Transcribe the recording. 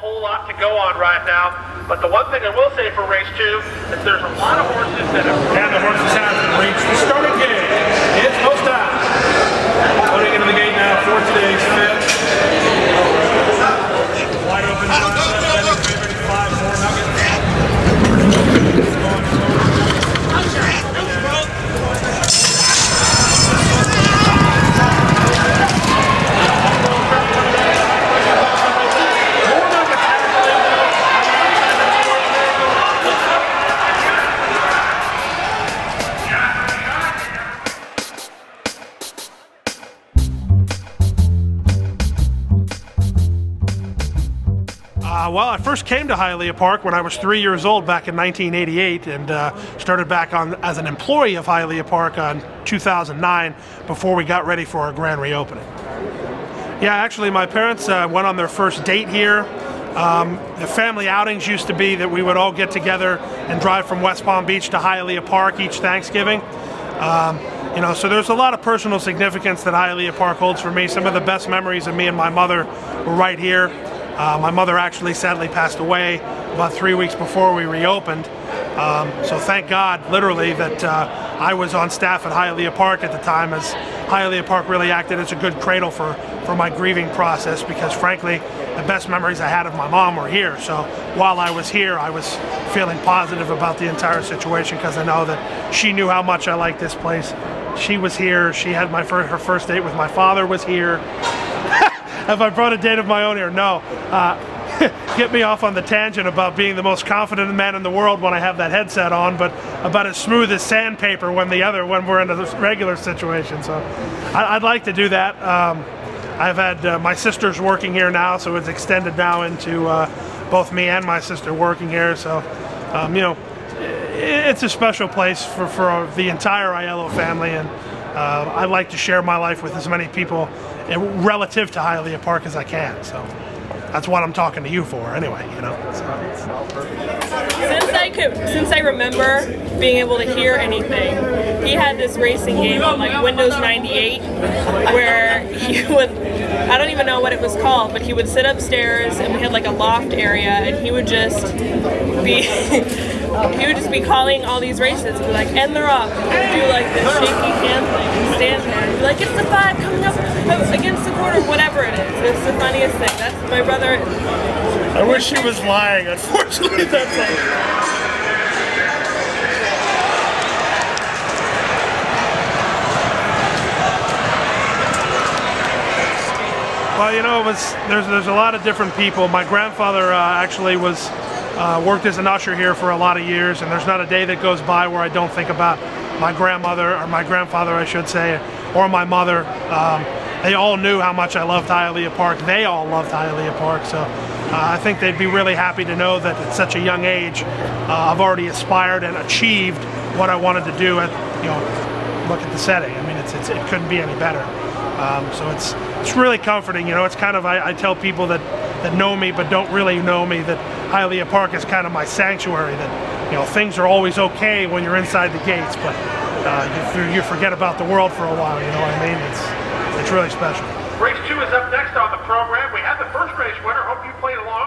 whole lot to go on right now. But the one thing I will say for race 2 is there's a lot of horses that have... And the horses have reached the starting gate. It's post time. Putting into the gate now for today's fifth. Wide open, favorite 5-4 Nuggets. Well, I first came to Hialeah Park when I was 3 years old back in 1988 and started back on as an employee of Hialeah Park on 2009 before we got ready for our grand reopening. Yeah, actually my parents went on their first date here. The family outings used to be that we would all get together and drive from West Palm Beach to Hialeah Park each Thanksgiving. You know, so there's a lot of personal significance that Hialeah Park holds for me. Some of the best memories of me and my mother were right here. My mother actually sadly passed away about 3 weeks before we reopened. So thank God, literally, that I was on staff at Hialeah Park at the time, as Hialeah Park really acted as a good cradle for my grieving process, because frankly, the best memories I had of my mom were here. So while I was here, I was feeling positive about the entire situation because I know that she knew how much I liked this place. She was here. She had her first date with my father was here. Have I brought a date of my own here? No. Get me off on the tangent about being the most confident man in the world when I have that headset on, but about as smooth as sandpaper when we're in a regular situation. So I'd like to do that. I've had my sister's working here now, so it's extended now into both me and my sister working here. So you know, it's a special place for the entire Aiello family, and I'd like to share my life with as many people relative to Hialeah Park as I can. So that's what I'm talking to you for anyway, you know. Since I remember being able to hear anything, he had this racing game on like Windows 98 where he would, I don't even know what it was called, but he would sit upstairs and we had like a loft area and he would just be calling all these races, be like, and they're off, do like this shaky hand thing, and stand there and be like, it's the 5 coming up against the quarter, whatever it is. It's the funniest thing. That's my brother. I wish he was lying. Unfortunately, that's like... Well, you know, there's a lot of different people. My grandfather actually worked as an usher here for a lot of years, and there's not a day that goes by where I don't think about my grandmother, or my grandfather I should say, or my mother. They all knew how much I loved Hialeah Park. They all loved Hialeah Park, so I think they'd be really happy to know that at such a young age I've already aspired and achieved what I wanted to do. You know, look at the setting. I mean, it couldn't be any better. So it's really comforting. You know, it's kind of, I tell people that know me but don't really know me that Hialeah Park is kind of my sanctuary. That, you know, things are always okay when you're inside the gates, but you forget about the world for a while. You know what I mean? It's really special. Race 2 is up next on the program. We had the first race winner. Hope you played along.